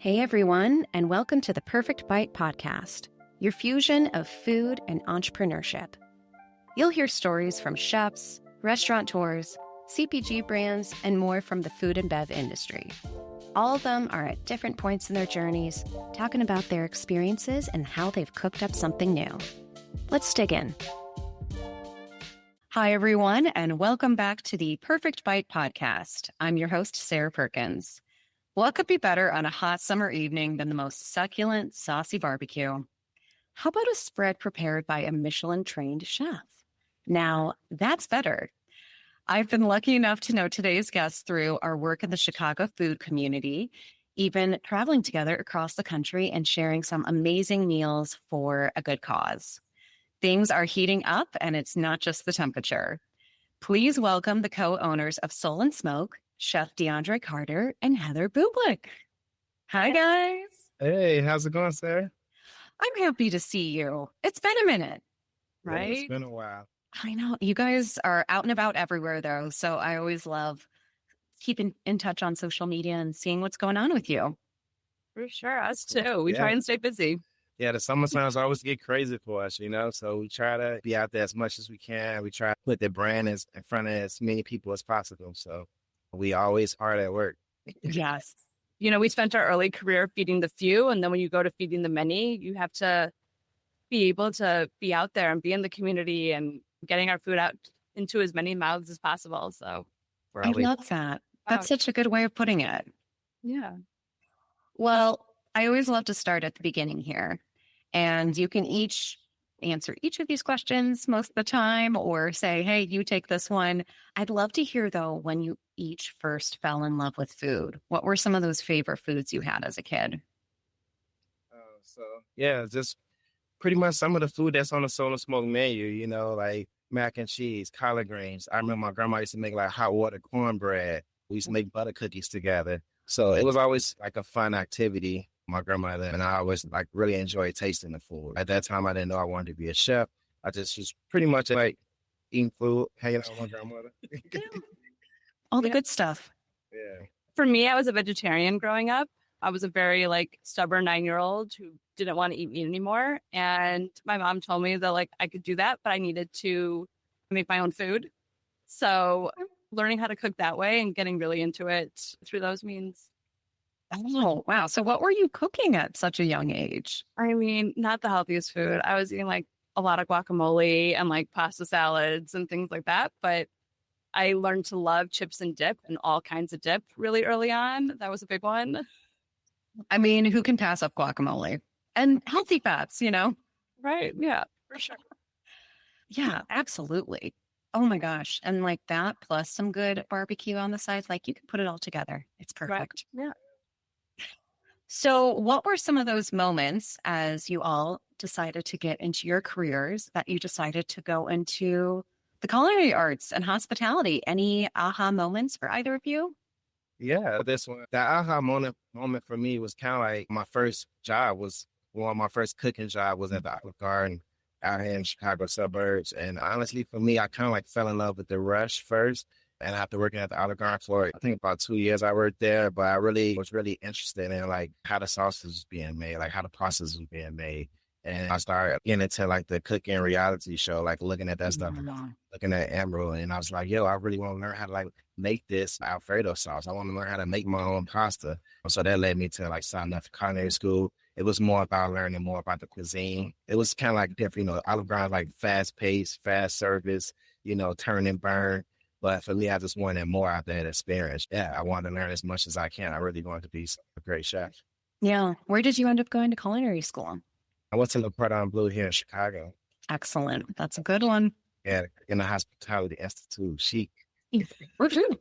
Hey everyone, and welcome to the Perfect Bite podcast, your fusion of food and entrepreneurship. You'll hear stories from chefs, restaurateurs, CPG brands, and more from the food and bev industry. All of them are at different points in their journeys, talking about their experiences and how they've cooked up something new. Let's dig in. Hi everyone, and welcome back to the Perfect Bite podcast. I'm your host, Sarah Perkins. What could be better on a hot summer evening than the most succulent, saucy barbecue? How about a spread prepared by a Michelin-trained chef? Now, that's better. I've been lucky enough to know today's guests through our work in the Chicago food community, even traveling together across the country and sharing some amazing meals for a good cause. Things are heating up, and it's not just the temperature. Please welcome the co-owners of Soul and Smoke, Chef DeAndre Carter and Heather Bublick. Hi, guys. Hey, how's it going, Sarah? I'm happy to see you. It's been a minute, right? Yeah, it's been a while. I know. You guys are out and about everywhere, though, so I always love keeping in touch on social media and seeing what's going on with you. For sure. Us too. We try and stay busy. Yeah, the summer times always get crazy for us, so we try to be out there as much as we can. We try to put the brand in front of as many people as possible. So we always hard at work. Yes. We spent our early career feeding the few, and then when you go to feeding the many, you have to be able to be out there and be in the community and getting our food out into as many mouths as possible. So I love that. That's such a good way of putting it. Yeah. Well, I always love to start at the beginning here. And you can each answer each of these questions most of the time or say, hey, you take this one. I'd love to hear, though, when you each first fell in love with food. What were some of those favorite foods you had as a kid? Just pretty much some of the food that's on the Soul and Smoke menu, like mac and cheese, collard greens. I remember my grandma used to make like hot water cornbread. We used to make butter cookies together. So it was always like a fun activity. My grandmother and I always really enjoyed tasting the food. At that time, I didn't know I wanted to be a chef. I just was pretty much like eating food, hanging out with my grandmother. All the good stuff. Yeah. For me, I was a vegetarian growing up. I was a very stubborn 9-year-old who didn't want to eat meat anymore. And my mom told me that I could do that, but I needed to make my own food. So learning how to cook that way and getting really into it through those means. Oh, wow. So what were you cooking at such a young age? I mean, not the healthiest food. I was eating a lot of guacamole and pasta salads and things like that. But I learned to love chips and dip and all kinds of dip really early on. That was a big one. I mean, who can pass up guacamole? And healthy fats, Right. Yeah, for sure. Yeah, absolutely. Oh my gosh. And that plus some good barbecue on the side, you can put it all together. It's perfect. Right. Yeah. So what were some of those moments as you all decided to get into your careers that you decided to go into the culinary arts and hospitality? Any aha moments for either of you? Yeah, this one. The aha moment for me was kind of like my first job was one of my first cooking job was at the Olive Garden out here in Chicago suburbs. And honestly, for me, I kind of fell in love with the rush first. And after working at the Olive Garden for, I think about 2 years I worked there, but I was really interested in how the sauces was being made, how the process was being made. And I started getting into the cooking reality show, looking at that stuff, looking at Emerald. And I was like, I really want to learn how to make this Alfredo sauce. I want to learn how to make my own pasta. So that led me to sign up for culinary school. It was more about learning more about the cuisine. It was kind of different, Olive Garden, fast paced, fast service, turn and burn. But for me, I just wanted more out there experience. Yeah, I wanted to learn as much as I can. I really wanted to be a great chef. Yeah. Where did you end up going to culinary school? I went to the Cordon Bleu here in Chicago. Excellent. That's a good one. Yeah, in the Hospitality Institute. Chic. Where'd you?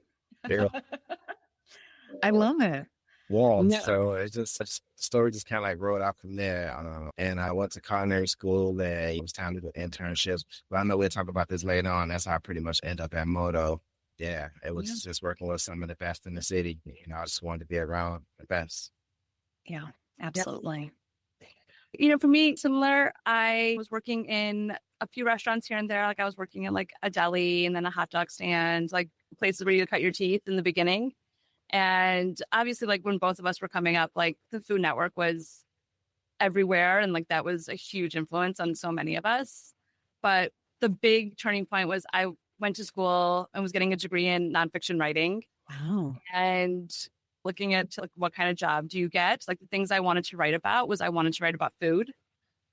I love it. Warm. No. So it's just the story just kind of rolled out from there. And I went to culinary school there. It was time to do internships. But I know we'll talk about this later on. That's how I pretty much ended up at Moto. Yeah, it was just working with some of the best in the city. I just wanted to be around the best. Yeah, absolutely. For me, similar. I was working in a few restaurants here and there. I was working in a deli and then a hot dog stand, places where you cut your teeth in the beginning. And obviously, like when both of us were coming up, like the Food Network was everywhere. And like that was a huge influence on so many of us. But the big turning point was I went to school and was getting a degree in nonfiction writing. Wow. And looking at like what kind of job do you get? Like the things I wanted to write about was I wanted to write about food.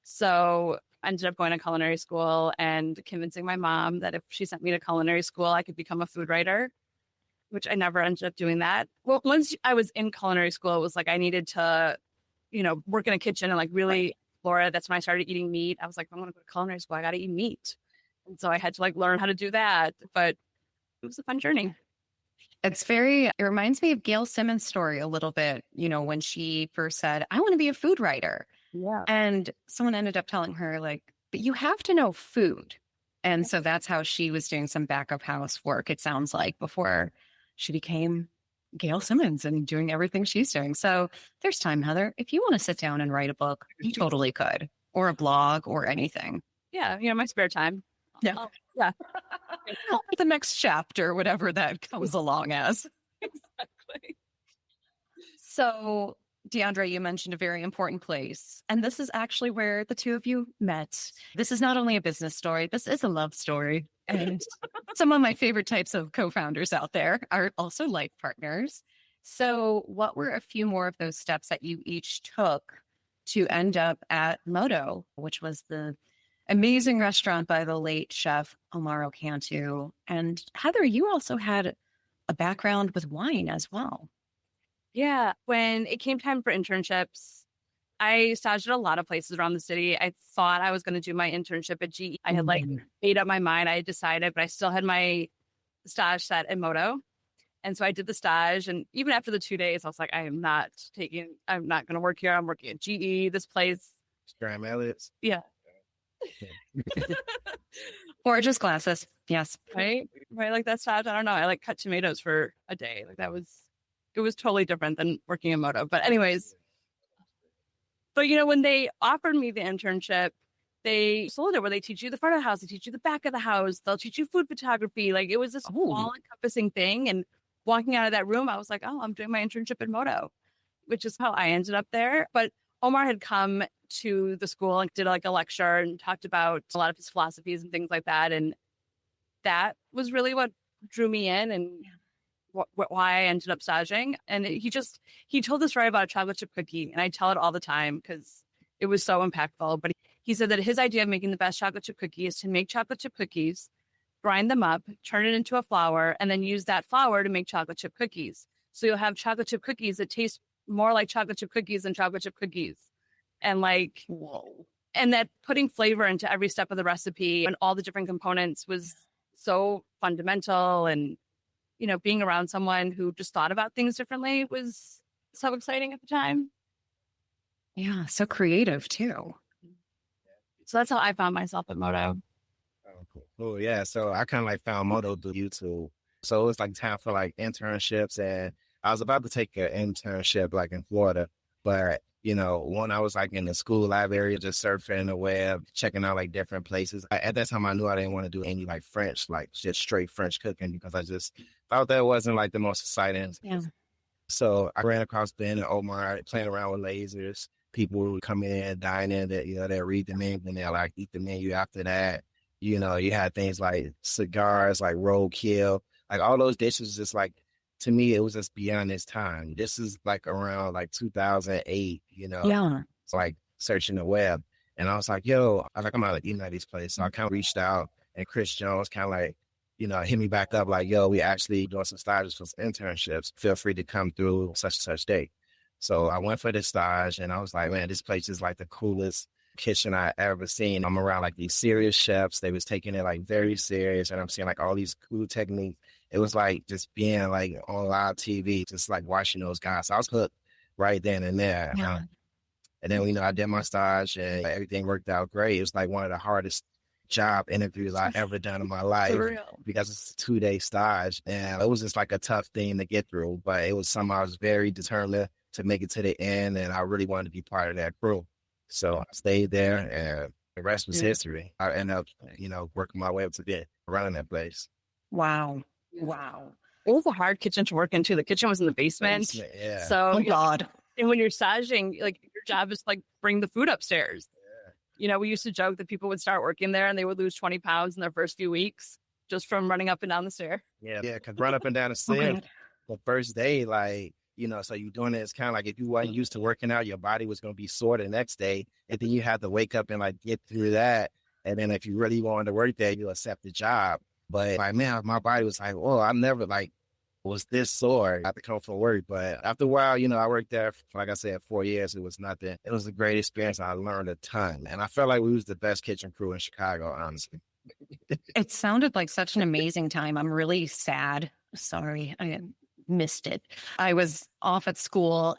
So I ended up going to culinary school and convincing my mom that if she sent me to culinary school, I could become a food writer, which I never ended up doing that. Well, once I was in culinary school, it was like I needed to, work in a kitchen and like really explore it. That's when I started eating meat. I was like, I'm going to go to culinary school. I got to eat meat. And so I had to like learn how to do that. But it was a fun journey. It reminds me of Gail Simmons' story a little bit, when she first said, I want to be a food writer. Yeah. And someone ended up telling her, like, but you have to know food. And so that's how she was doing some backup house work, it sounds like, before she became Gail Simmons and doing everything she's doing. So there's time, Heather. If you want to sit down and write a book, you totally could, or a blog or anything. Yeah. My spare time. Yeah. Yeah. The next chapter, whatever that comes along as. Exactly. So, Deandra, you mentioned a very important place. And this is actually where the two of you met. This is not only a business story, this is a love story. And some of my favorite types of co-founders out there are also life partners. So what were a few more of those steps that you each took to end up at Moto, which was the amazing restaurant by the late Chef Homaro Cantu? And Heather, you also had a background with wine as well. Yeah. When it came time for internships, I staged at a lot of places around the city. I thought I was going to do my internship at GE. I had like made up my mind. I had decided, but I still had my stage set at Moto. And so I did the stage. And even after the 2 days, I was like, I'm not going to work here. I'm working at GE, this place. Graham Elliott's. Yeah. Gorgeous glasses. Yes. Right. Like that stage. I don't know. I like cut tomatoes for a day. Like it was totally different than working in Moto. But anyways, when they offered me the internship, they sold it where they teach you the front of the house, they teach you the back of the house, they'll teach you food photography. Like it was this all-encompassing thing. And walking out of that room, I was like, oh, I'm doing my internship in Moto, which is how I ended up there. But Omar had come to the school and did like a lecture and talked about a lot of his philosophies and things like that. And that was really what drew me in and why I ended up staging. And he told the story about a chocolate chip cookie, and I tell it all the time because it was so impactful. But he said that his idea of making the best chocolate chip cookie is to make chocolate chip cookies, grind them up, turn it into a flour, and then use that flour to make chocolate chip cookies. So you'll have chocolate chip cookies that taste more like chocolate chip cookies than chocolate chip cookies. And like, whoa. And that putting flavor into every step of the recipe and all the different components was so fundamental. And being around someone who just thought about things differently was so exciting at the time. Yeah, so creative too. So that's how I found myself at Moto. Oh, cool. Yeah. So I kind of like found Moto through YouTube. So it was like time for like internships, and I was about to take an internship like in Florida, but when I was like in the school library, just surfing the web, checking out like different places. At that time, I knew I didn't want to do any like French, like just straight French cooking, because I just thought that wasn't like the most exciting. Yeah. So I ran across Ben and Omar playing around with lasers. People would come in, dine in, that they'll read the menu and they'll like eat the menu after that. You had things like cigars, like roadkill, like all those dishes. Just like, to me, it was just beyond its time. This is like around like 2008, Yeah. So like searching the web. And I was like, yo, I'm out eating at these places. So I kind of reached out, and Chris Jones kind of like, hit me back up like, yo, we actually doing some stages for some internships. Feel free to come through such and such date. So I went for the stage, and I was like, man, this place is like the coolest kitchen I ever seen. I'm around like these serious chefs. They was taking it like very serious, and I'm seeing like all these cool techniques. It was like just being like on live TV, just like watching those guys. So I was hooked right then and there. Yeah. And then, I did my stage, and everything worked out great. It was like one of the hardest job interviews I ever done in my life, because it's a 2-day stage, and it was just like a tough thing to get through, but it was something I was very determined to make it to the end, and I really wanted to be part of that crew. So I stayed there, and the rest was history. I ended up, working my way up to running that place. Wow. it was a hard kitchen to work into. The kitchen was in the basement. Yeah. So, Oh, God. and when you're staging, like your job is like bring the food upstairs. We used to joke that people would start working there and they would lose 20 pounds in their first few weeks just from running up and down the stair. Yeah. Because run up and down the stairs the first day, like, so you're doing it. It's kind of like if you weren't used to working out, your body was going to be sore the next day. And then you have to wake up and like get through that. And then if you really wanted to work there, you accept the job. But like, man, my body was like, oh, I never like was this sore. I had to come from work. But after a while, I worked there, for, like I said, 4 years. It was nothing. It was a great experience. I learned a ton. And I felt like we was the best kitchen crew in Chicago, honestly. It sounded like such an amazing time. I'm really sad. Sorry, I missed it. I was off at school,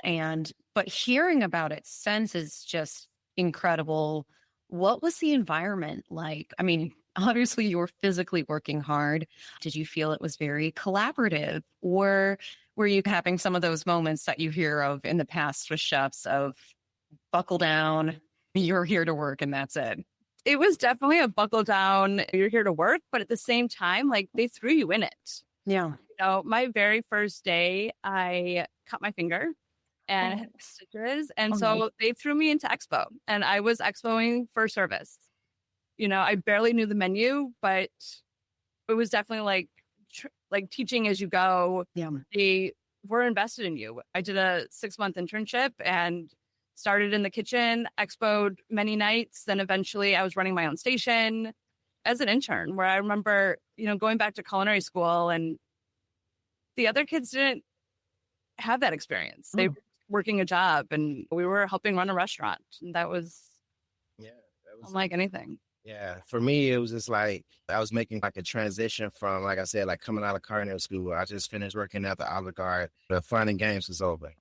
but hearing about it since is just incredible. What was the environment like? I mean, obviously you were physically working hard. Did you feel it was very collaborative, or were you having some of those moments that you hear of in the past with chefs of buckle down, you're here to work and that's it? It was definitely a buckle down, you're here to work, but at the same time, like they threw you in it. Yeah. My very first day, I cut my finger and had stitches. And so they threw me into expo, and I was expoing for service. I barely knew the menu, but it was definitely like teaching as you go. Yeah. They were invested in you. I did a 6-month internship and started in the kitchen, expoed many nights. Then eventually I was running my own station as an intern, where I remember, going back to culinary school, and the other kids didn't have that experience. They were working a job, and we were helping run a restaurant. And that was unlike anything. Yeah, for me, it was just like I was making like a transition from, like I said, like coming out of culinary school. I just finished working at the Olive Garden. The fun and games was over.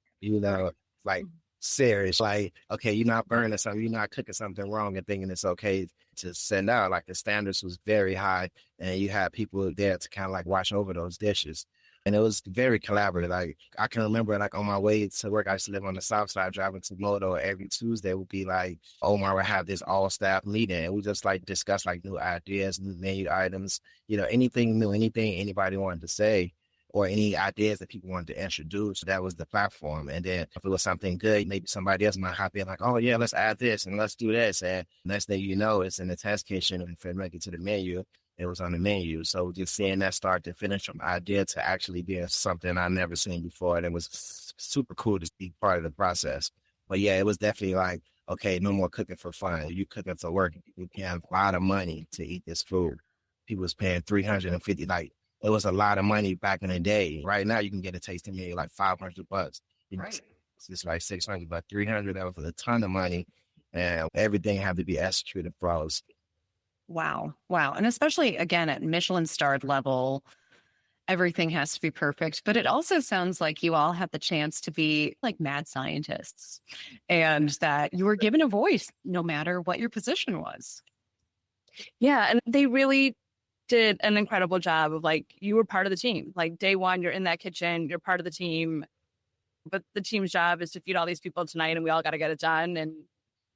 Like serious. Like, okay, you're not burning something, you're not cooking something wrong and thinking it's okay to send out. Like the standards was very high, and you had people there to kind of like watch over those dishes. And it was very collaborative. Like I can remember, like on my way to work, I used to live on the South Side, driving to Moto. Every Tuesday would be like, Omar would have this all staff meeting, and we just like discuss like new ideas, new menu items, anything new, anything anybody wanted to say, or any ideas that people wanted to introduce. That was the platform. And then if it was something good, maybe somebody else might hop in like, oh yeah, let's add this and let's do this. And next thing you know, it's in the test kitchen, and if it make it to the menu, it was on the menu. So just seeing that start to finish from idea to actually being something I never seen before, and it was super cool to be part of the process. But yeah, it was definitely like, okay, no more cooking for fun. You cooking to work. You paying a lot of money to eat this food. People was paying $350. Like it was a lot of money back in the day. Right now, you can get a tasting menu like $500. Right. It's just like $600, but $300. That was a ton of money, and everything had to be executed flawless. Wow. And especially, again, at Michelin starred level, everything has to be perfect. But it also sounds like you all had the chance to be like mad scientists, and that you were given a voice no matter what your position was. Yeah. And they really did an incredible job of like, you were part of the team. Like day one, you're in that kitchen, you're part of the team. But the team's job is to feed all these people tonight, and we all got to get it done. And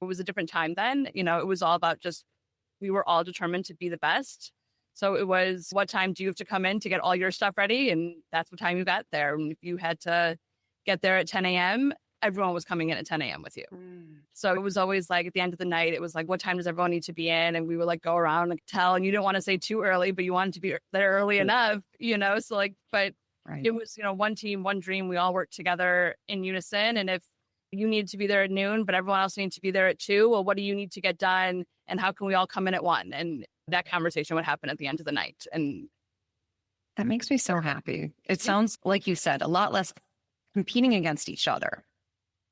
it was a different time then. It was all about just, we were all determined to be the best. So it was, what time do you have to come in to get all your stuff ready? And that's what time you got there. And if you had to get there at 10 a.m., everyone was coming in at 10 a.m. with you. So it was always like at the end of the night, it was like, what time does everyone need to be in? And we would like go around and tell, and you didn't want to say too early, but you wanted to be there early enough, so like, but It was, one team, one dream. We all worked together in unison. And if you need to be there at noon, but everyone else needs to be there at 2, well, what do you need to get done? And how can we all come in at 1? And that conversation would happen at the end of the night. And that makes me so happy. It sounds like you said a lot less competing against each other.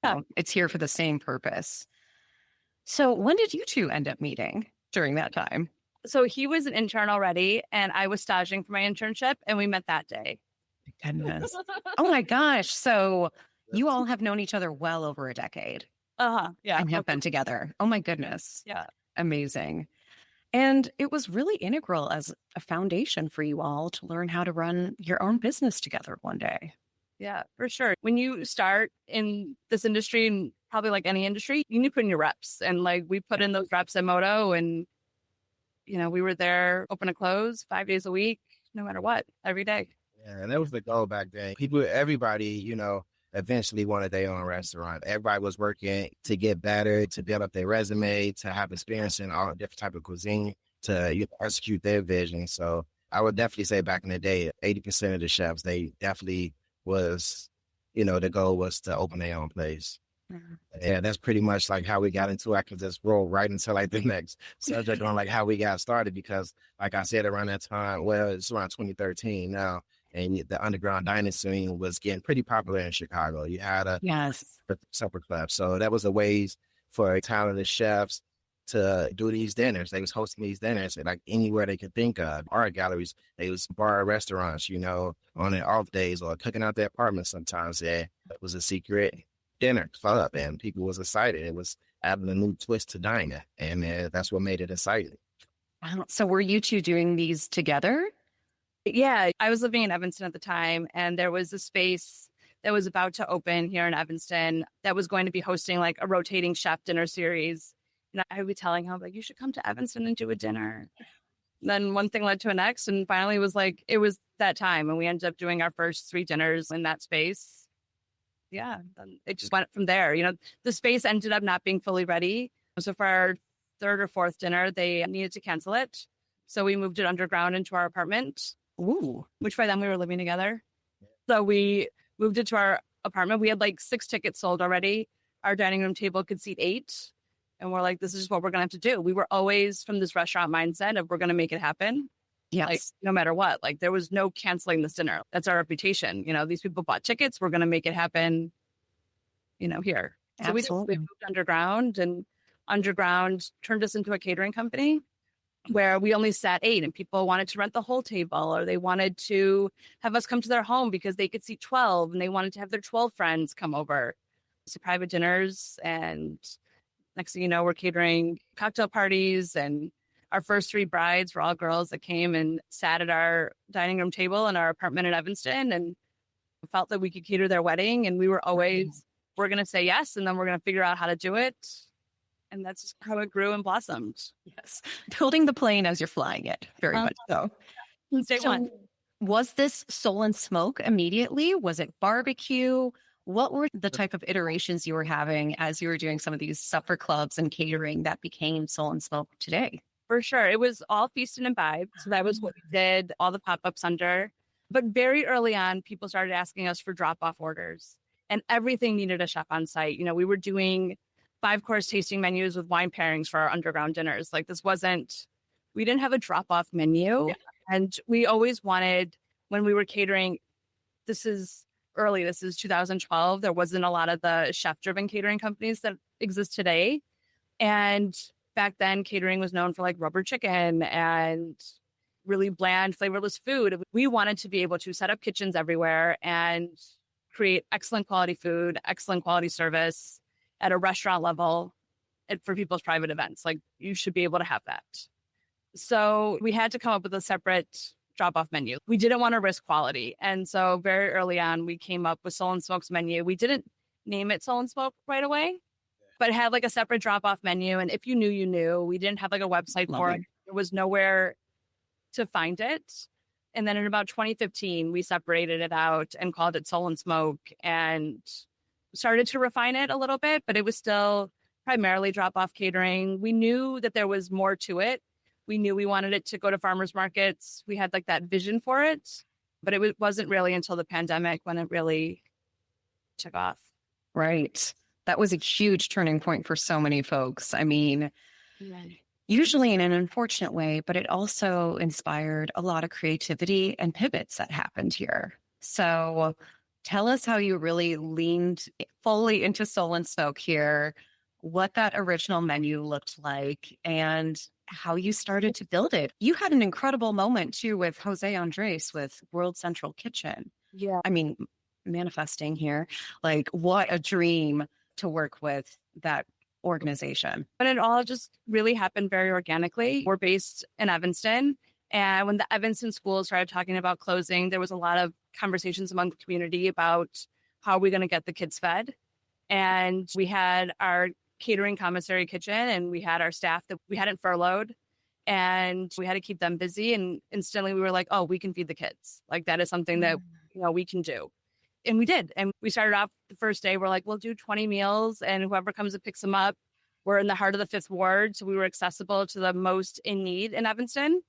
Yeah. It's here for the same purpose. So when did you two end up meeting during that time? So he was an intern already, and I was staging for my internship, and we met that day. Goodness. Oh my gosh. So you all have known each other well over a decade. Yeah. And have been together. Oh my goodness. Yeah. Amazing. And it was really integral as a foundation for you all to learn how to run your own business together one day. Yeah, for sure. When you start in this industry, and probably like any industry, you need to put in your reps. And like we put in those reps at Moto, and we were there open to close 5 days a week, no matter what, every day. And that was the goal back then. Everybody, eventually wanted their own restaurant. Everybody was working to get better, to build up their resume, to have experience in all different type of cuisine, to execute their vision. So I would definitely say back in the day, 80% of the chefs, they definitely was, the goal was to open their own place. Mm-hmm. Yeah, that's pretty much like how we got into it. I could just roll right into like the next subject on like how we got started, because like I said, around that time, well, it's around 2013 now, and the underground dining scene was getting pretty popular in Chicago. You had a supper club. So that was a ways for talented chefs to do these dinners. They was hosting these dinners like anywhere they could think of. Art galleries, they was bar restaurants, on their off days, or cooking out their apartments sometimes. Yeah, it was a secret dinner club, and people was excited. It was adding a new twist to dining, and that's what made it exciting. So were you two doing these together? Yeah, I was living in Evanston at the time, and there was a space that was about to open here in Evanston that was going to be hosting like a rotating chef dinner series. And I would be telling him, like, you should come to Evanston and do a dinner. And then one thing led to the next, and finally it was that time, and we ended up doing our first 3 dinners in that space. Yeah, it just went from there. The space ended up not being fully ready. So for our 3rd or 4th dinner, they needed to cancel it. So we moved it underground into our apartment. Ooh. Which by then we were living together. So we moved it to our apartment. We had like 6 tickets sold already. Our dining room table could seat 8. And we're like, this is what we're going to have to do. We were always from this restaurant mindset of we're going to make it happen. Yes. Like, no matter what, like there was no canceling this dinner. That's our reputation. These people bought tickets. We're going to make it happen, here. Absolutely. So we moved underground, and underground turned us into a catering company where we only sat 8, and people wanted to rent the whole table, or they wanted to have us come to their home because they could seat 12, and they wanted to have their 12 friends come over. So private dinners, and next thing you know, we're catering cocktail parties, and our first 3 brides were all girls that came and sat at our dining room table in our apartment in Evanston and felt that we could cater their wedding. And we were always, we're going to say yes, and then we're going to figure out how to do it. And that's just how it grew and blossomed. Yes. Building the plane as you're flying it. Very much so. Day one. Was this Soul and Smoke immediately? Was it barbecue? What were the type of iterations you were having as you were doing some of these supper clubs and catering that became Soul and Smoke today? For sure. It was all feast and imbibe. So that was what we did, all the pop-ups under. But very early on, people started asking us for drop-off orders, and everything needed a chef on site. We were doing 5-course tasting menus with wine pairings for our underground dinners. Like we didn't have a drop-off menu. Yeah. And we always wanted, when we were catering, this is 2012. There wasn't a lot of the chef-driven catering companies that exist today. And back then, catering was known for like rubber chicken and really bland, flavorless food. We wanted to be able to set up kitchens everywhere and create excellent quality food, excellent quality service at a restaurant level for people's private events. Like, you should be able to have that. So we had to come up with a separate drop-off menu. We didn't want to risk quality. And so very early on, we came up with Soul and Smoke's menu. We didn't name it Soul and Smoke right away, but it had like a separate drop-off menu. And if you knew, you knew. We didn't have like a website for it. There was nowhere to find it. And then in about 2015, we separated it out and called it Soul and Smoke and started to refine it a little bit, but it was still primarily drop-off catering. We knew that there was more to it. We knew we wanted it to go to farmers markets. We had like that vision for it, but it wasn't really until the pandemic when it really took off. Right. That was a huge turning point for so many folks. I mean, usually in an unfortunate way, but it also inspired a lot of creativity and pivots that happened here. So tell us how you really leaned fully into Soul and Smoke here, what that original menu looked like, and how you started to build it. You had an incredible moment too with Jose Andres with World Central Kitchen. Yeah. I mean, manifesting here, like what a dream to work with that organization. But it all just really happened very organically. We're based in Evanston. And when the Evanston schools started talking about closing, there was a lot of conversations among the community about how are we going to get the kids fed. And we had our catering commissary kitchen, and we had our staff that we hadn't furloughed. and we had to keep them busy. And instantly we were like, oh, we can feed the kids. Like that is something that, we can do. And we did. And we started off the first day. We're like, we'll do 20 meals and whoever comes and picks them up. We're in the heart of the 5th ward. So we were accessible to the most in need in Evanston.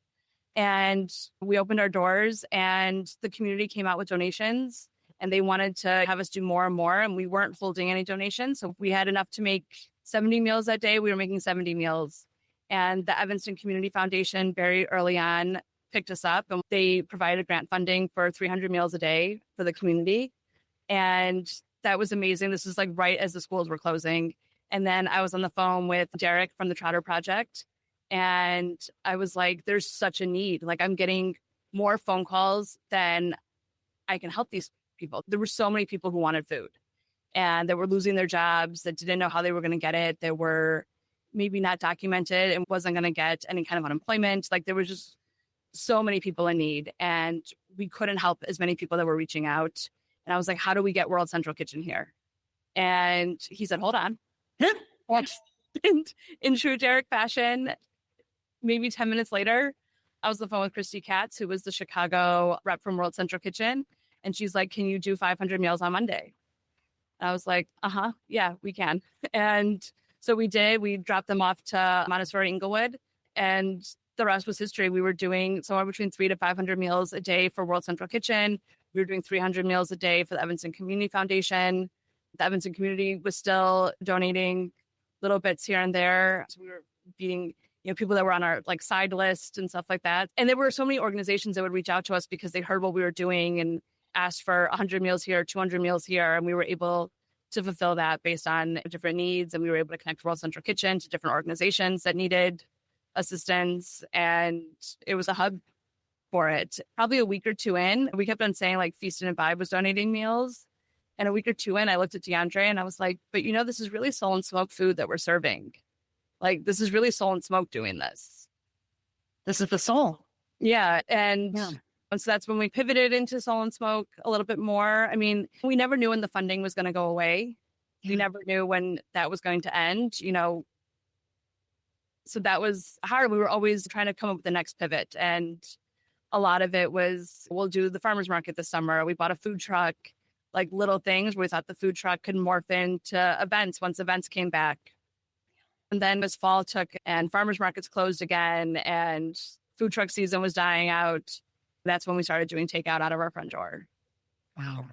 And we opened our doors and the community came out with donations and they wanted to have us do more and more. And we weren't holding any donations. So we had enough to make 70 meals that day. We were making 70 meals. And the Evanston Community Foundation very early on picked us up and they provided grant funding for 300 meals a day for the community. And that was amazing. This was like right as the schools were closing. And then I was on the phone with Derek from the Trotter Project. And I was like, there's such a need. Like I'm getting more phone calls than I can help these people. There were so many people who wanted food and that were losing their jobs, that didn't know how they were going to get it. They were maybe not documented and wasn't going to get any kind of unemployment. Like there was just so many people in need and we couldn't help as many people that were reaching out. And I was like, how do we get World Central Kitchen here? And he said, hold on. And in true Derek fashion, maybe 10 minutes later, I was on the phone with Christy Katz, who was the Chicago rep from World Central Kitchen. And she's like, can you do 500 meals on Monday? And I was like, yeah, we can. And so we did. We dropped them off to Montessori Inglewood. And the rest was history. We were doing somewhere between 300 to 500 meals a day for World Central Kitchen. We were doing 300 meals a day for the Evanston Community Foundation. The Evanston community was still donating little bits here and there. So we were feeding people that were on our like side list and stuff like that. And there were so many organizations that would reach out to us because they heard what we were doing and asked for 100 meals here, 200 meals here. And we were able to fulfill that based on different needs. And we were able to connect World Central Kitchen to different organizations that needed assistance. And it was a hub for it. Probably a week or two in, we kept on saying like Feastin' and Vibe was donating meals. And a week or two in, I looked at DeAndre and I was like, but this is really Soul and Smoke food that we're serving. Like, this is really Soul and Smoke doing this. This is the soul. Yeah. And so that's when we pivoted into Soul and Smoke a little bit more. I mean, we never knew when the funding was going to go away. We never knew when that was going to end, So that was hard. We were always trying to come up with the next pivot. And a lot of it was, we'll do the farmer's market this summer. We bought a food truck, like little things where we thought the food truck could morph into events once events came back. And then as fall took and farmers markets closed again and food truck season was dying out, that's when we started doing takeout out of our front door. Wow.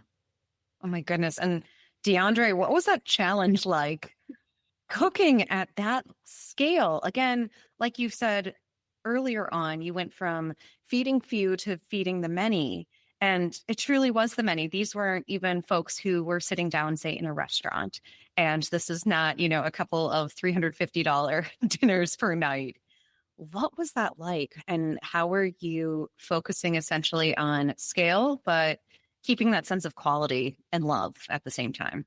Oh my goodness. And DeAndre, what was that challenge like? Cooking at that scale? Again, like you said earlier on, you went from feeding few to feeding the many. And it truly was the many. These weren't even folks who were sitting down, say, in a restaurant. And this is not, a couple of $350 dinners per night. What was that like? And how were you focusing essentially on scale, but keeping that sense of quality and love at the same time?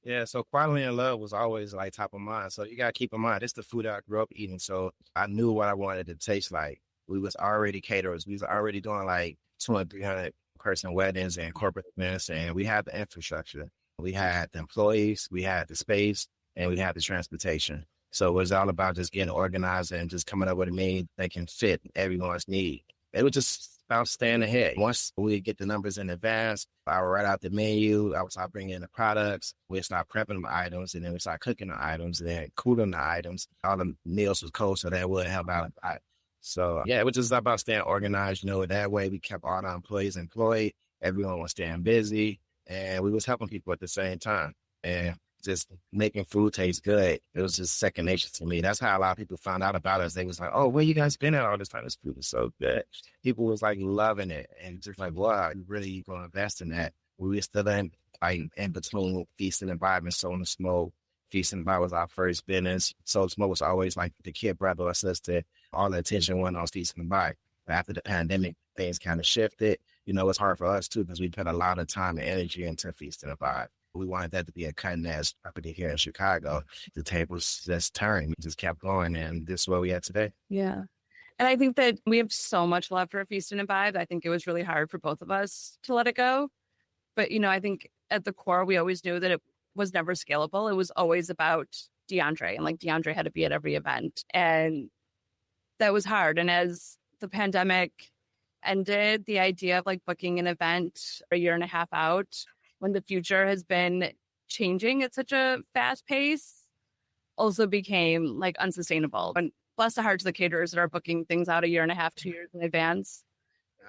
Yeah, so quality and love was always like top of mind. So you got to keep in mind, it's the food I grew up eating. So I knew what I wanted it to taste like. We was already caterers. We was already doing like 200, 300 person weddings and corporate events. And we had the infrastructure. We had the employees, we had the space, and we had the transportation. So it was all about just getting organized and just coming up with a menu that can fit everyone's need. It was just about staying ahead. Once we get the numbers in advance, I would write out the menu. I would start bringing in the products. We'd start prepping the items, and then we start cooking the items, and then cooling the items. All the meals was cold, so that would help out. So, yeah, it was just about staying organized. That way we kept all our employees employed. Everyone was staying busy, and we was helping people at the same time. And just making food taste good, it was just second nature to me. That's how a lot of people found out about us. They was like, oh, where you guys been at all this time? This food is so good. People was like loving it. And just like, wow, you really going to invest in that. We were still in between Feastin' and Vibe and Soul and Smoke. Feastin' and Vibe was our first business. Soul and Smoke was always like the kid brother or sister. All the attention went on Feastin' and Vibe. But after the pandemic, things kind of shifted. It's hard for us too because we put a lot of time and energy into Feastin' and Vibe. We wanted that to be a cutting-edge property here in Chicago. The tables just turned. We just kept going, and this is where we are today. Yeah. And I think that we have so much love for Feastin' and Vibe. I think it was really hard for both of us to let it go. But, I think at the core, we always knew that it was never scalable. It was always about DeAndre. And DeAndre had to be at every event. And that was hard. And as the pandemic ended, the idea of like booking an event a year and a half out when the future has been changing at such a fast pace also became like unsustainable. And bless the hearts of the caterers that are booking things out a year and a half, 2 years in advance.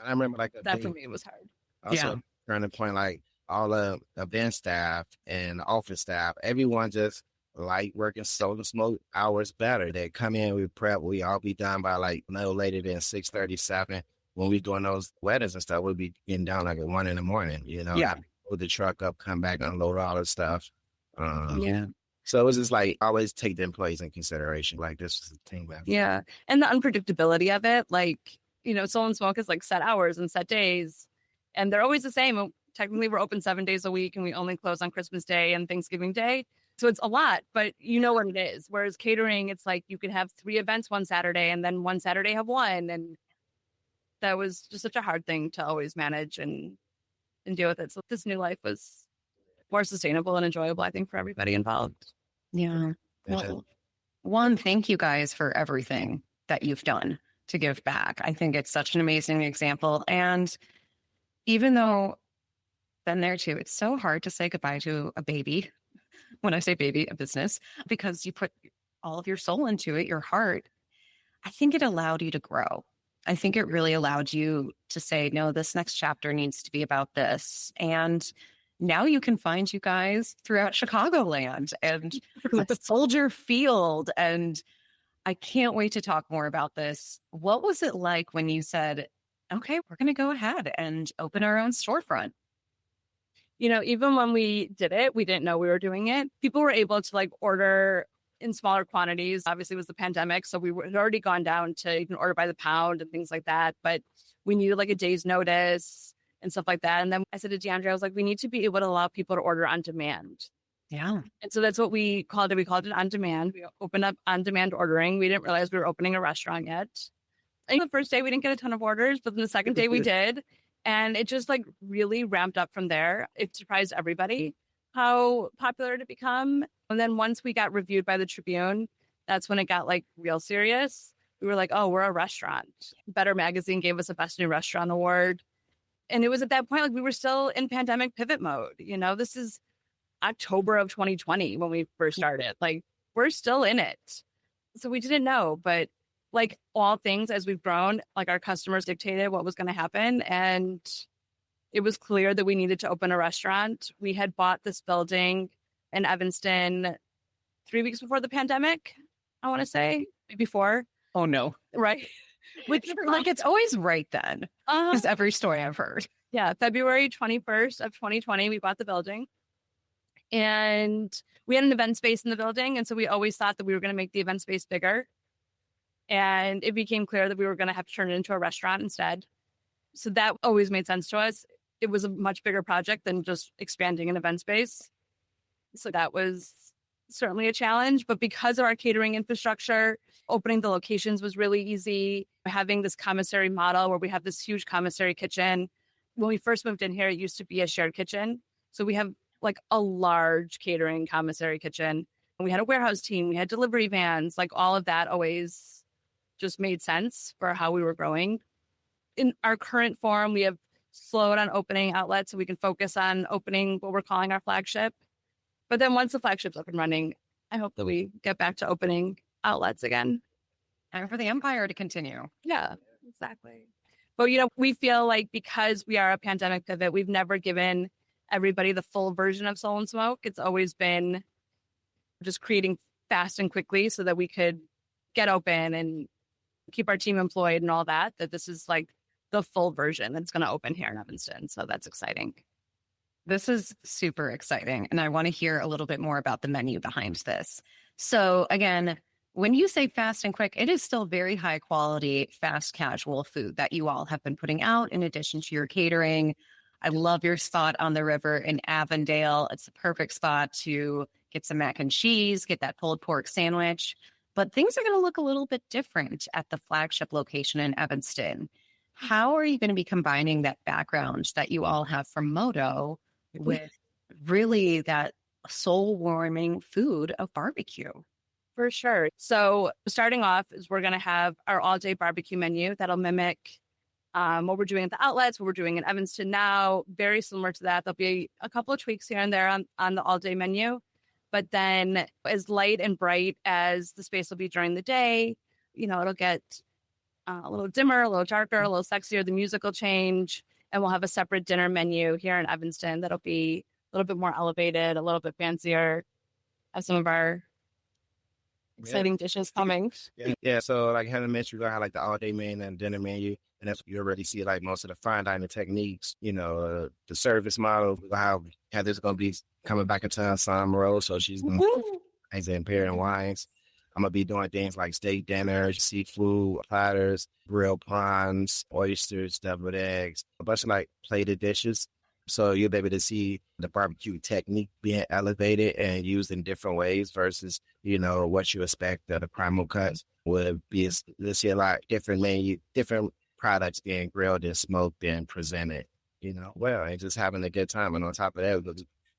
I remember like That for me was hard. Also, turning point, like all the event staff and office staff, everyone just like working Soul Smoke hours better. They come in, we prep, we all be done by like no later than 6:37. When we doing those weddings and stuff, we'll be getting down like at 1 a.m, you know, load the truck up, come back, unload all the stuff. So it's just like always take the employees in consideration. Like this is a team effort. Yeah. And the unpredictability of it, like, you know, Soul and Smoke is like set hours and set days, and they're always the same. Technically, we're open 7 days a week and we only close on Christmas Day and Thanksgiving Day. So it's a lot, but you know what it is. Whereas catering, it's like you could have 3 events one Saturday and then one Saturday have one. And that was just such a hard thing to always manage and deal with it. So this new life was more sustainable and enjoyable, I think, for everybody involved. Yeah. Well, one, thank you guys for everything that you've done to give back. I think it's such an amazing example. And even though been there too, it's so hard to say goodbye to a baby. When I say baby, a business, because you put all of your soul into it, your heart. I think it allowed you to grow. I think it really allowed you to say, no, this next chapter needs to be about this. And now you can find you guys throughout Chicagoland and Soldier Field. And I can't wait to talk more about this. What was it like when you said, okay, we're going to go ahead and open our own storefront? You know, even when we did it, we didn't know we were doing it. People were able to like order in smaller quantities. Obviously, it was the pandemic, so we had already gone down to you can order by the pound and things like that. But we needed like a day's notice and stuff like that. And then I said to DeAndre, I was like, we need to be able to allow people to order on demand. Yeah. And so that's what we called it. We called it on demand. We opened up on demand ordering. We didn't realize we were opening a restaurant yet. I think the first day we didn't get a ton of orders, but then the second day we did. And it just like really ramped up from there. It surprised everybody how popular it had become. And then once we got reviewed by the Tribune, that's when it got like real serious. We were like, oh, we're a restaurant. Better Magazine gave us a Best New Restaurant Award. And it was at that point, like we were still in pandemic pivot mode. You know, this is October of 2020 when we first started. Like we're still in it. So we didn't know, but like all things as we've grown, like our customers dictated what was going to happen. And it was clear that we needed to open a restaurant. We had bought this building in Evanston 3 weeks before the pandemic, I want to say, before. Oh, no. Right. Which, like, it's always right then, is every story I've heard. Yeah. February 21st of 2020, we bought the building. And we had an event space in the building. And so we always thought that we were going to make the event space bigger. And it became clear that we were going to have to turn it into a restaurant instead. So that always made sense to us. It was a much bigger project than just expanding an event space. So that was certainly a challenge. But because of our catering infrastructure, opening the locations was really easy. Having this commissary model where we have this huge commissary kitchen. When we first moved in here, it used to be a shared kitchen. So we have like a large catering commissary kitchen. And we had a warehouse team. We had delivery vans. Like all of that always just made sense for how we were growing. In our current form, we have slowed on opening outlets so we can focus on opening what we're calling our flagship. But then once the flagship's up and running, I hope that we get back to opening outlets again. And for the empire to continue. Yeah, exactly. But, you know, we feel like because we are a pandemic pivot, we've never given everybody the full version of Soul and Smoke. It's always been just creating fast and quickly so that we could get open and keep our team employed and all that this is like the full version that's going to open here in Evanston. So that's exciting. This is super exciting. And I want to hear a little bit more about the menu behind this. So again, when you say fast and quick, it is still very high quality, fast casual food that you all have been putting out in addition to your catering. I love your spot on the river in Avondale. It's the perfect spot to get some mac and cheese, get that pulled pork sandwich. But things are going to look a little bit different at the flagship location in Evanston. How are you going to be combining that background that you all have from Moto with really that soul-warming food of barbecue? For sure. So starting off is we're going to have our all-day barbecue menu that'll mimic what we're doing at the outlets, what we're doing in Evanston now, very similar to that. There'll be a couple of tweaks here and there on the all-day menu, but then as light and bright as the space will be during the day, it'll get a little dimmer, a little darker, a little sexier. The music will change, and we'll have a separate dinner menu here in Evanston that'll be a little bit more elevated, a little bit fancier. Have some of our exciting dishes coming. Yeah. So like Hannah mentioned, we're gonna have like the all-day menu and dinner menu. And that's you already see like most of the fine dining techniques, the service model, how Heather's going to be coming back into her son Moto. So she's going to be impairing wines. I'm going to be doing things like steak dinners, seafood platters, grilled prawns, oysters, deviled eggs, a bunch of like plated dishes. So you'll be able to see the barbecue technique being elevated and used in different ways versus, what you expect of the primal cuts would be. Let's see a lot different products being grilled and smoked and presented, and just having a good time. And on top of that, we're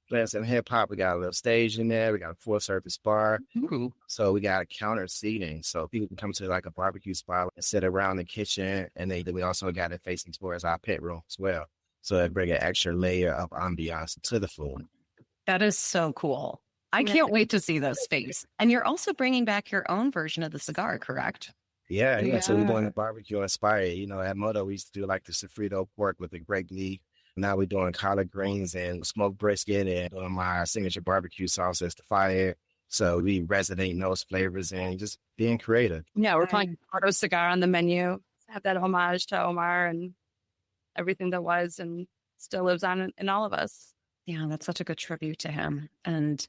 playing some hip hop. We got a little stage in there. We got a full service bar. Ooh. So we got a counter seating. So people can come to like a barbecue spot and sit around the kitchen. And we also got it facing towards our pit room as well. So it bring an extra layer of ambiance to the food. That is so cool. I can't wait to see those space. And you're also bringing back your own version of the cigar, correct? Yeah. So we're doing the barbecue inspired. At Moto, we used to do like the sofrito pork with the grape leaf. Now we're doing collard greens and smoked brisket and doing my signature barbecue sauce as the fire. So we resonate those flavors and just being creative. Yeah, we're putting Moto cigar on the menu. Have that homage to Omar and everything that was and still lives on in all of us. Yeah, that's such a good tribute to him. And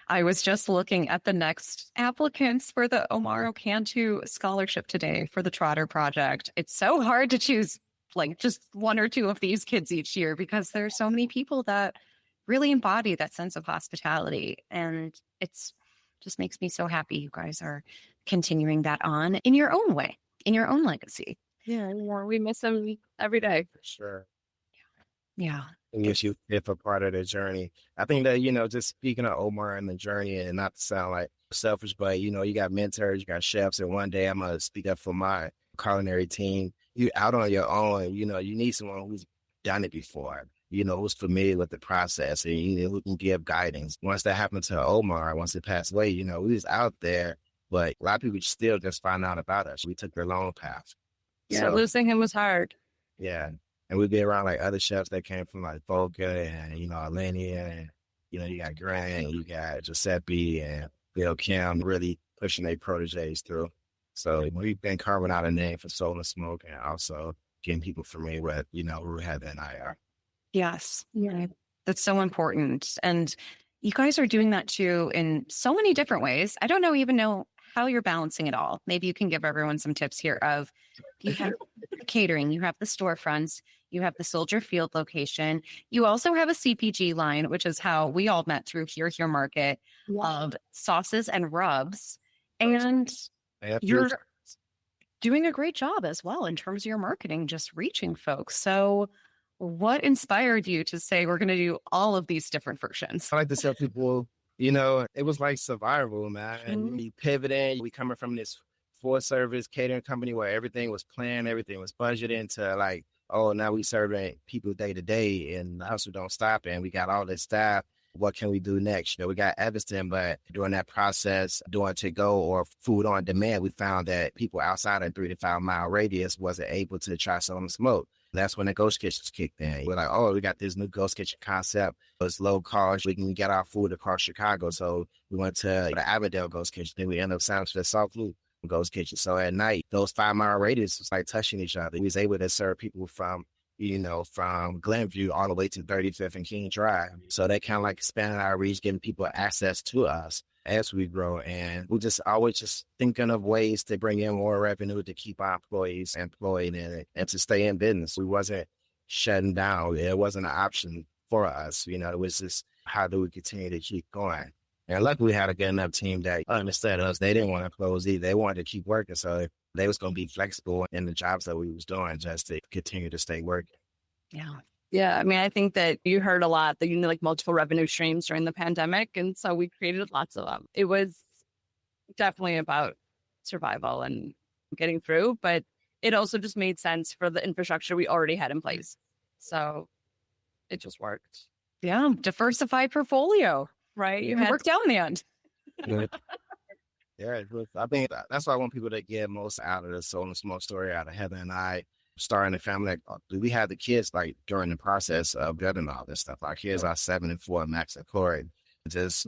I was just looking at the next applicants for the Homaro Cantu scholarship today for the Trotter Project. It's so hard to choose like just one or two of these kids each year because there are so many people that really embody that sense of hospitality. And it's just makes me so happy you guys are continuing that on in your own way, in your own legacy. Yeah, we miss them every day. For sure. Yeah. And yes, you if a part of the journey. I think that, just speaking of Omar and the journey and not to sound like selfish, but, you got mentors, you got chefs, and one day I'm going to speak up for my culinary team. You out on your own, you need someone who's done it before, who's familiar with the process and, who can give guidance. Once that happened to Omar, once it passed away, we was out there, but a lot of people still just find out about us. We took their long path. Yeah, so, losing him was hard. Yeah. And we'd be around like other chefs that came from like Volga and, Alenia and, you got Grant, you got Giuseppe and Bill Kim really pushing their proteges through. So we've been carving out a name for Soul and Smoke and also getting people familiar with, who Heather and I are. Yes. Yeah. That's so important. And you guys are doing that too in so many different ways. I don't even know how you're balancing it all. Maybe you can give everyone some tips here of you have catering, you have the storefronts, you have the Soldier Field location. You also have a CPG line, which is how we all met through Here Market of sauces and rubs. And you're doing a great job as well in terms of your marketing, just reaching folks. So what inspired you to say we're going to do all of these different versions? I like to tell people, it was like survival, man. And we pivoting, we coming from this full service catering company where everything was planned, everything was budgeted into like, oh, now we serving people day to day and the hustle don't stop and we got all this staff. What can we do next? We got Evanston, but during that process, doing to go or food on demand, we found that people outside a 3 to 5 mile radius wasn't able to try some smoke. That's when the ghost kitchens kicked in. We're like, oh, we got this new ghost kitchen concept. It's low cost. We can get our food across Chicago. So we went to the Avondale ghost kitchen. Then we ended up signing for the soulful ghost kitchen. So at night, those 5 mile radius was like touching each other. We was able to serve people from Glenview all the way to 35th and King Drive. So they kind of like expanded our reach, giving people access to us as we grow. And we just always just thinking of ways to bring in more revenue to keep our employees employed and to stay in business. We wasn't shutting down. It wasn't an option for us. It was just how do we continue to keep going? And luckily we had a good enough team that understood us. They didn't want to close either. They wanted to keep working. So they was going to be flexible in the jobs that we was doing just to continue to stay working. Yeah. Yeah. I mean, I think that you heard a lot that you need like multiple revenue streams during the pandemic. And so we created lots of them. It was definitely about survival and getting through, but it also just made sense for the infrastructure we already had in place. So it just worked. Yeah. Diversified portfolio. Right. It worked out in the end. Good. Yeah, I think that's why I want people to get most out of the Soul and Smoke story, out of Heather and I starting a family. Like, we had the kids like during the process of building all this stuff. Our kids are 7 and 4, Max and Corey. Just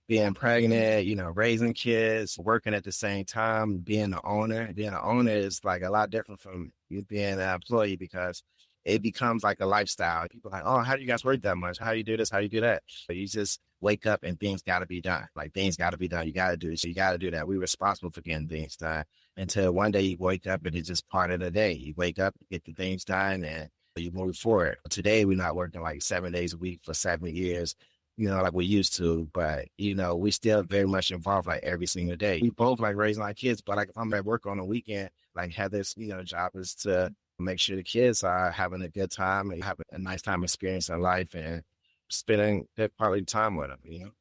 being pregnant, raising kids, working at the same time, being an owner. Being an owner is like a lot different from you being an employee, because it becomes like a lifestyle. People are like, oh, how do you guys work that much? How do you do this? How do you do that? But you just wake up and things got to be done. Like, things got to be done. You got to do it. So you got to do that. We're responsible for getting things done until one day you wake up and it's just part of the day. You wake up, get the things done, and you move forward. Today, we're not working like 7 days a week for 7 years, like we used to. But, we still very much involved like every single day. We both like raising our kids. But like if I'm at work on a weekend, like Heather's, job is to make sure the kids are having a good time and having a nice time experience in life and spending that quality time with them,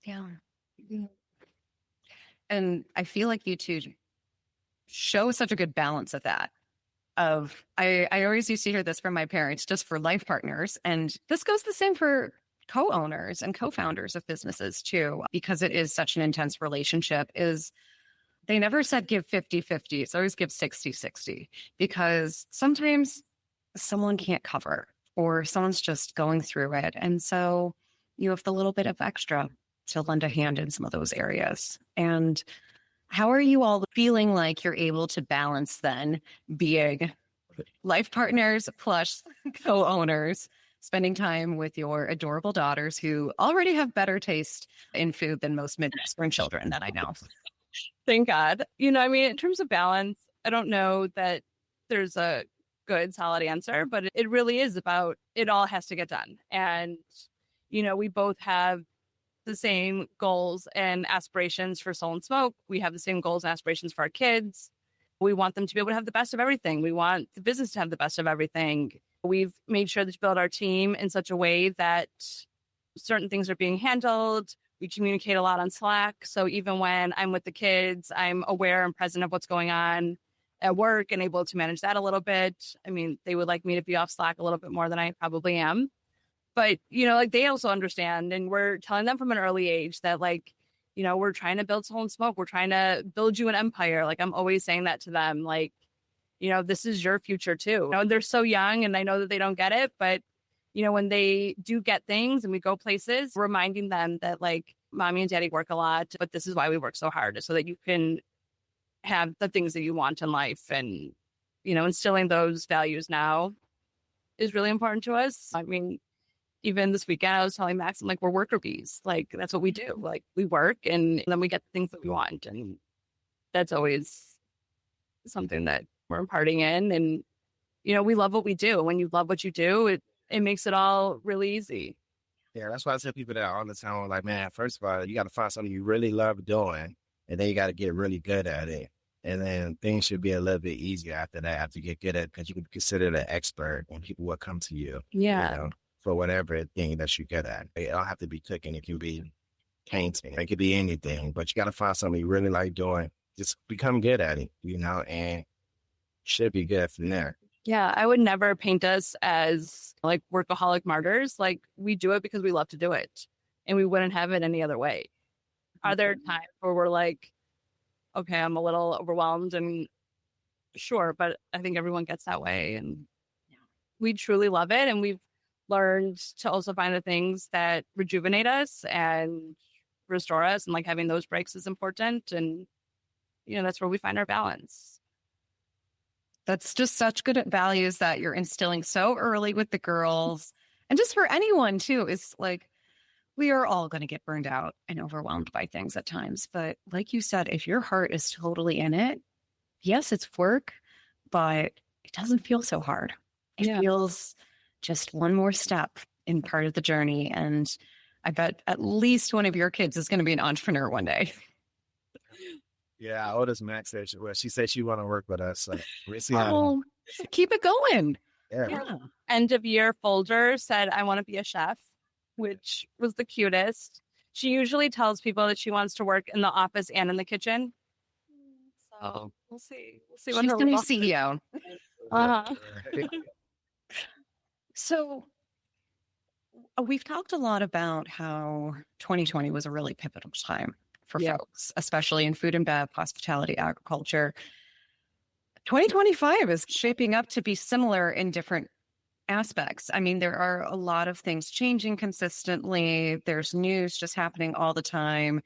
Yeah. And I feel like you two show such a good balance of that. I always used to hear this from my parents, just for life partners. And this goes the same for co-owners and co-founders of businesses too, because it is such an intense relationship. They never said give 50-50. It's always give 60-60, because sometimes someone can't cover or someone's just going through it. And so you have the little bit of extra to lend a hand in some of those areas. And how are you all feeling like you're able to balance then being life partners plus co-owners, spending time with your adorable daughters who already have better taste in food than most Midwestern children that I know? Thank God. In terms of balance, I don't know that there's a good, solid answer, but it really is about, it all has to get done. And, we both have the same goals and aspirations for Soul and Smoke. We have the same goals and aspirations for our kids. We want them to be able to have the best of everything. We want the business to have the best of everything. We've made sure to build our team in such a way that certain things are being handled. We communicate a lot on Slack. So even when I'm with the kids, I'm aware and present of what's going on at work and able to manage that a little bit. They would like me to be off Slack a little bit more than I probably am. But, they also understand, and we're telling them from an early age that, we're trying to build Soul and Smoke. We're trying to build you an empire. I'm always saying that to them, this is your future too. They're so young and I know that they don't get it, but when they do get things and we go places, reminding them that mommy and daddy work a lot, but this is why we work so hard, so that you can have the things that you want in life. And, instilling those values now is really important to us. Even this weekend, I was telling Max, I'm we're worker bees. That's what we do. We work and then we get the things that we want. And that's always something that we're imparting in. And, we love what we do. When you love what you do, it makes it all really easy. Yeah, that's why I tell people that all the time. Man, first of all, you got to find something you really love doing, and then you got to get really good at it. And then things should be a little bit easier after that, after you get good at it, because you can be considered an expert and people will come to you. Yeah. For whatever thing that you're good at. It don't have to be cooking. It can be painting. It could be anything. But you got to find something you really like doing. Just become good at it, and should be good from there. Yeah, I would never paint us as workaholic martyrs. We do it because we love to do it, and we wouldn't have it any other way. Are there times where we're okay, I'm a little overwhelmed, and sure, but I think everyone gets that way, and we truly love it, and we've learned to also find the things that rejuvenate us and restore us, and having those breaks is important, and that's where we find our balance. That's just such good values that you're instilling so early with the girls, and just for anyone too. Is we are all going to get burned out and overwhelmed by things at times, but like you said, if your heart is totally in it, yes, it's work, but it doesn't feel so hard. It feels just one more step in part of the journey. And I bet at least one of your kids is going to be an entrepreneur one day. Yeah, our oldest Max said, she said she want to work with us. So we'll see keep it going. Yeah. End of year folder said, I want to be a chef, which was the cutest. She usually tells people that she wants to work in the office and in the kitchen. So we'll see. We'll see what She's her the new boss- CEO. Uh-huh. So we've talked a lot about how 2020 was a really pivotal time for folks, especially in food and bev, hospitality, agriculture. 2025 is shaping up to be similar in different aspects. I mean, there are a lot of things changing consistently. There's news just happening all the time.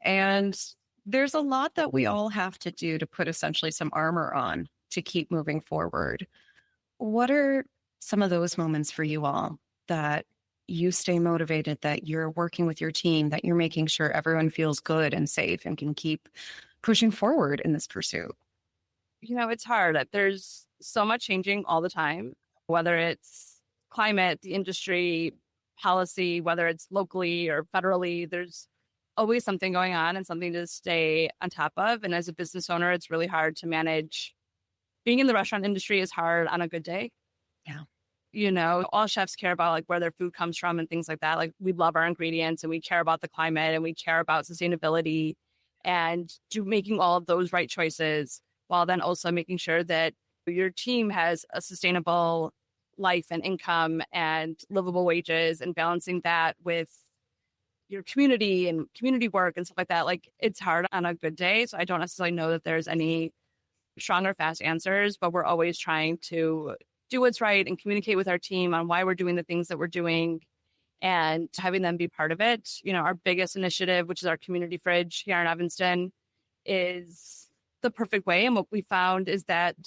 And there's a lot that we all have to do to put essentially some armor on to keep moving forward. What are some of those moments for you all that you stay motivated, that you're working with your team, that you're making sure everyone feels good and safe and can keep pushing forward in this pursuit? It's hard. There's so much changing all the time, whether it's climate, the industry, policy, whether it's locally or federally, there's always something going on and something to stay on top of. And as a business owner, it's really hard to manage. Being in the restaurant industry is hard on a good day. Yeah. All chefs care about like where their food comes from and things like that. Like we love our ingredients and we care about the climate and we care about sustainability and making all of those right choices while then also making sure that your team has a sustainable life and income and livable wages and balancing that with your community and community work and stuff like that. Like it's hard on a good day. So I don't necessarily know that there's any strong or fast answers, but we're always trying to do what's right and communicate with our team on why we're doing the things that we're doing and having them be part of it. Our biggest initiative, which is our community fridge here in Evanston, is the perfect way. And what we found is that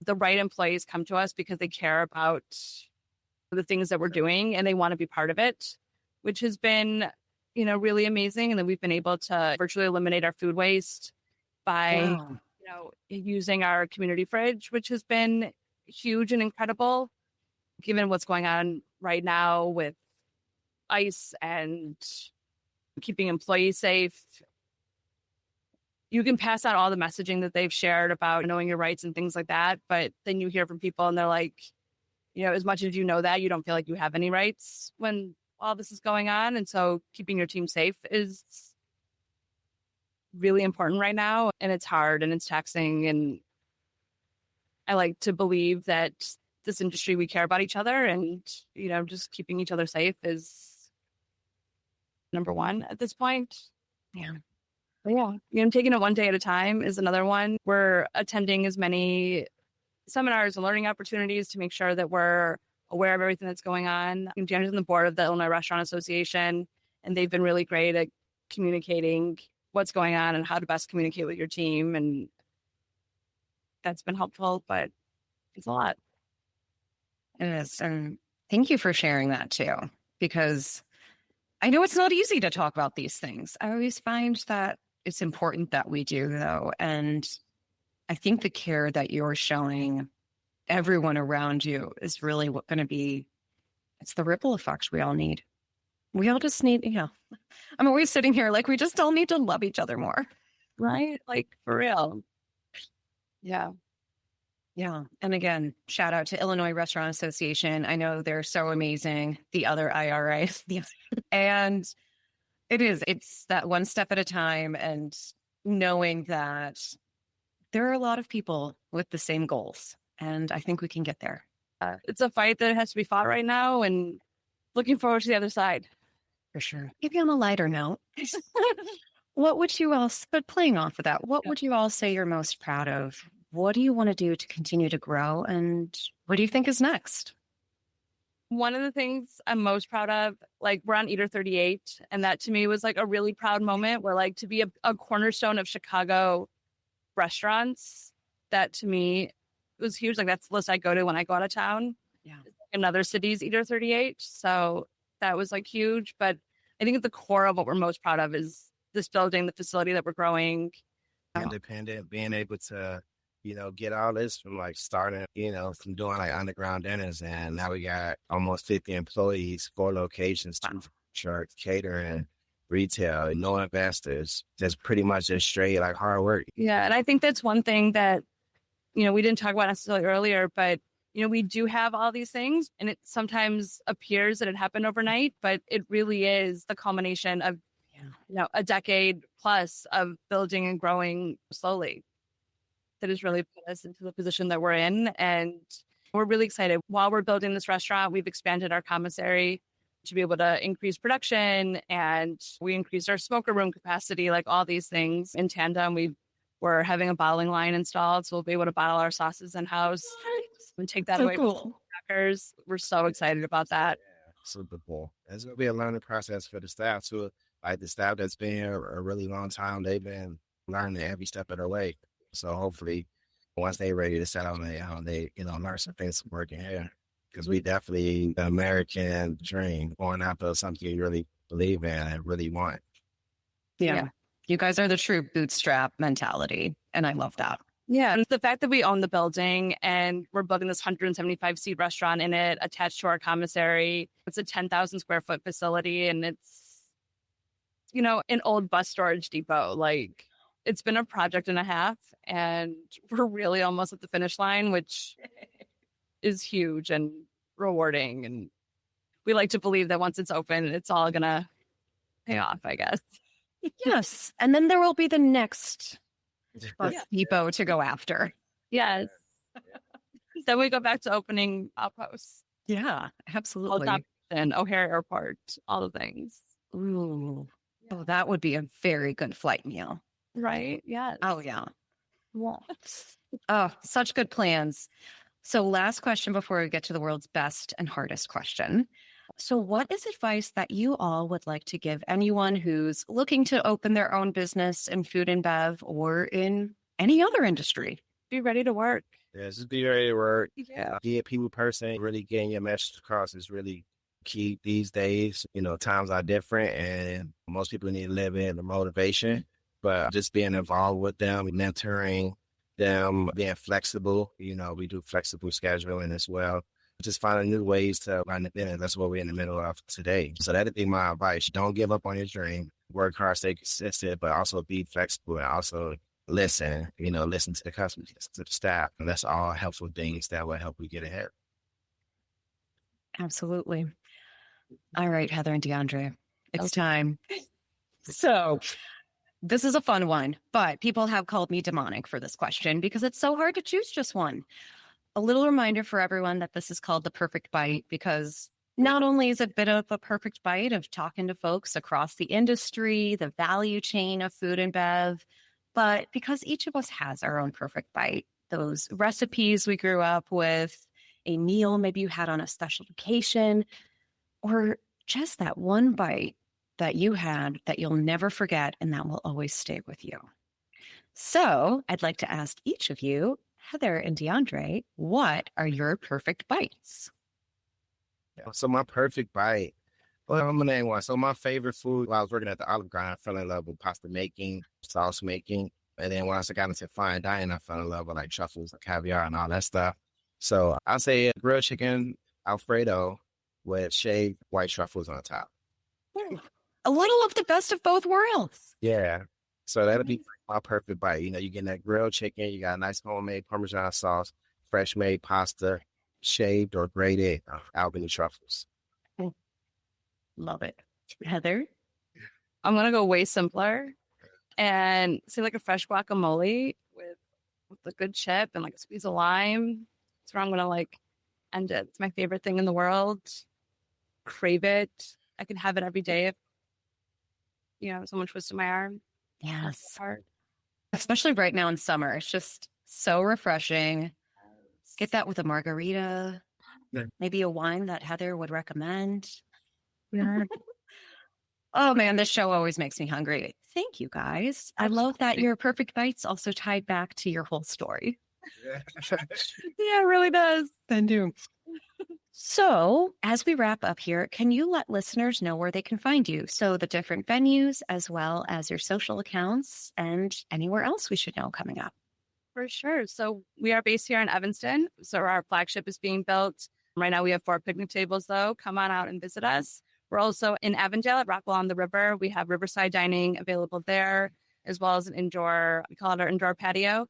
the right employees come to us because they care about the things that we're doing and they want to be part of it, which has been, really amazing. And then we've been able to virtually eliminate our food waste by, using our community fridge, which has been huge and incredible, given what's going on right now with ICE and keeping employees safe. You can pass out all the messaging that they've shared about knowing your rights and things like that. But then you hear from people and they're like, as much as you know that, you don't feel like you have any rights when all this is going on. And so keeping your team safe is really important right now. And it's hard and it's taxing. And I like to believe that this industry, we care about each other and, just keeping each other safe is number one at this point. Yeah. Taking it one day at a time is another one. We're attending as many seminars and learning opportunities to make sure that we're aware of everything that's going on. Janet's on the board of the Illinois Restaurant Association, and they've been really great at communicating what's going on and how to best communicate with your team. And that's been helpful, but it's a lot. It is. And thank you for sharing that too, because I know it's not easy to talk about these things. I always find that it's important that we do, though. And I think the care that you're showing everyone around you is really going to be, it's the ripple effect we all need. We all just need, I'm always sitting here like we just all need to love each other more. Right? Like for real. Yeah. And again, shout out to Illinois Restaurant Association. I know they're so amazing. The other IRAs. And it's that one step at a time and knowing that there are a lot of people with the same goals. And I think we can get there. It's a fight that has to be fought right now and looking forward to the other side. For sure. Maybe on a lighter note, what would you all, but playing off of that, what would you all say you're most proud of? What do you want to do to continue to grow? And what do you think is next? One of the things I'm most proud of, like we're on Eater 38. And that to me was like a really proud moment where like to be a cornerstone of Chicago restaurants, that to me was huge. Like that's the list I go to when I go out of town. Yeah. Another city's Eater 38. So that was like huge. But I think at the core of what we're most proud of is this building, the facility that we're growing. Independent, being able to, get all this from like starting, from doing like underground dinners. And now we got almost 50 employees, 4 locations, 2 trucks, catering, retail, and no investors. Just pretty much just straight like hard work. Yeah. And I think that's one thing that, we didn't talk about necessarily earlier, but, we do have all these things and it sometimes appears that it happened overnight, but it really is the culmination of a decade plus of building and growing slowly. That has really put us into the position that we're in. And we're really excited. While we're building this restaurant, we've expanded our commissary to be able to increase production, and we increased our smoker room capacity, like all these things in tandem. We're having a bottling line installed, so we'll be able to bottle our sauces in-house and take that away from packers. We're so excited about that. Yeah, super cool. It's going to be a learning process for the staff too. Like the staff that's been here a really long time, they've been learning every step of the way. So hopefully, once they're ready to settle on their own, they learn some things working here. Because we definitely the American dream, going after something you really believe in and really want. Yeah. You guys are the true bootstrap mentality, and I love that. Yeah, and the fact that we own the building and we're building this 175-seat restaurant in it, attached to our commissary. It's a 10,000 square foot facility, and it's, an old bus storage depot. Like, it's been a project and a half, and we're really almost at the finish line, which is huge and rewarding. And we like to believe that once it's open, it's all going to pay off, I guess. Yes. And then there will be the next bus depot to go after. Yes. Then we go back to opening outposts. Yeah, absolutely. And O'Hare Airport, all the things. Ooh. Oh, that would be a very good flight meal. Right? Yes. Oh, yeah. Oh, such good plans. So last question before we get to the world's best and hardest question. So what is advice that you all would like to give anyone who's looking to open their own business in food and bev or in any other industry? Be ready to work. Yeah, just be ready to work. Yeah. Be a people person. Really getting your message across is really key these days. Times are different and most people need to live in the motivation, but just being involved with them, mentoring them, being flexible. We do flexible scheduling as well. Just finding new ways to run the business. That's what we're in the middle of today. So that'd be my advice. Don't give up on your dream. Work hard, stay consistent, but also be flexible and also listen. Listen to the customers, listen to the staff. And that's all helpful things that will help you get ahead. Absolutely. All right, Heather and DeAndre, it's time. So this is a fun one, but people have called me demonic for this question because it's so hard to choose just one. A little reminder for everyone that this is called the perfect bite because not only is it a bit of a perfect bite of talking to folks across the industry, the value chain of food and bev, but because each of us has our own perfect bite, those recipes we grew up with, a meal maybe you had on a special occasion, or just that one bite that you had that you'll never forget and that will always stay with you. So I'd like to ask each of you, Heather and DeAndre, what are your perfect bites? So my perfect bite, well, I'm going to name one. So my favorite food, while I was working at the Olive Garden, I fell in love with pasta making, sauce making. And then once I got into fine dining, I fell in love with like truffles and caviar and all that stuff. So I'll say grilled chicken Alfredo with shaved white truffles on top. A little of the best of both worlds. Yeah. So that'll be my perfect bite. You get that grilled chicken, you got a nice homemade Parmesan sauce, fresh made pasta, shaved or grated Albany truffles. Love it. Heather? I'm going to go way simpler and say like a fresh guacamole with a good chip and like a squeeze of lime. That's where I'm going to like end it. It's my favorite thing in the world. Crave it. I can have it every day if, someone twisted my arm. Yes. Especially right now in summer. It's just so refreshing. Get that with a margarita, maybe a wine that Heather would recommend. Yeah. Oh man, this show always makes me hungry. Thank you guys. I love that your perfect bites also tied back to your whole story. Yeah, it really does. Then do. So as we wrap up here, can you let listeners know where they can find you? So the different venues, as well as your social accounts and anywhere else we should know coming up. For sure. So we are based here in Evanston. So our flagship is being built. Right now we have 4 picnic tables, though. Come on out and visit us. We're also in Avondale at Rockwell on the River. We have riverside dining available there, as well as an indoor, we call it our indoor patio.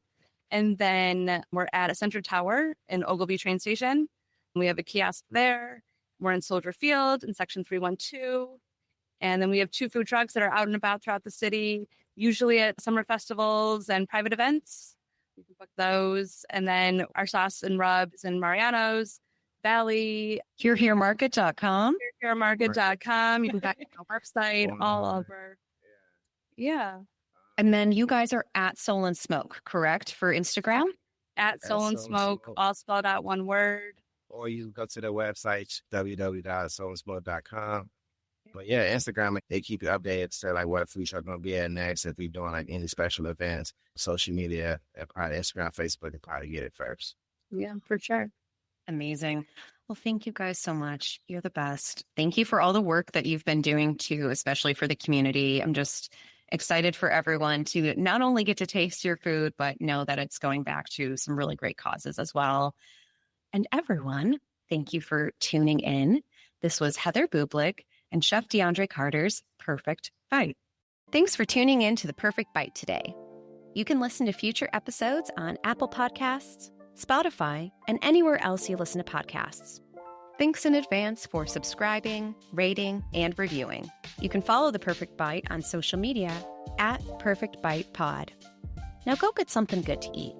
And then we're at a Center Tower in Ogilvie train station. We have a kiosk there. We're in Soldier Field in section 312. And then we have 2 food trucks that are out and about throughout the city, usually at summer festivals and private events. You can book those. And then our sauce and rubs and Mariano's, Valley, HereHereMarket.com. HereHereMarket.com. You can back our website all over. Yeah. And then you guys are at Soul and Smoke, correct? For Instagram? At Soul and Smoke, all spelled out one word. Or you go to the website, www.soulsmoke.com. But yeah, Instagram, they keep you updated to like what food truck going to be at next. If we're doing like any special events, social media, probably Instagram, Facebook, they probably get it first. Yeah, for sure. Amazing. Well, thank you guys so much. You're the best. Thank you for all the work that you've been doing too, especially for the community. I'm just excited for everyone to not only get to taste your food, but know that it's going back to some really great causes as well. And everyone, thank you for tuning in. This was Heather Bublick and Chef DeAndre Carter's Perfect Bite. Thanks for tuning in to The Perfect Bite today. You can listen to future episodes on Apple Podcasts, Spotify, and anywhere else you listen to podcasts. Thanks in advance for subscribing, rating, and reviewing. You can follow The Perfect Bite on social media at Perfect Bite Pod. Now go get something good to eat.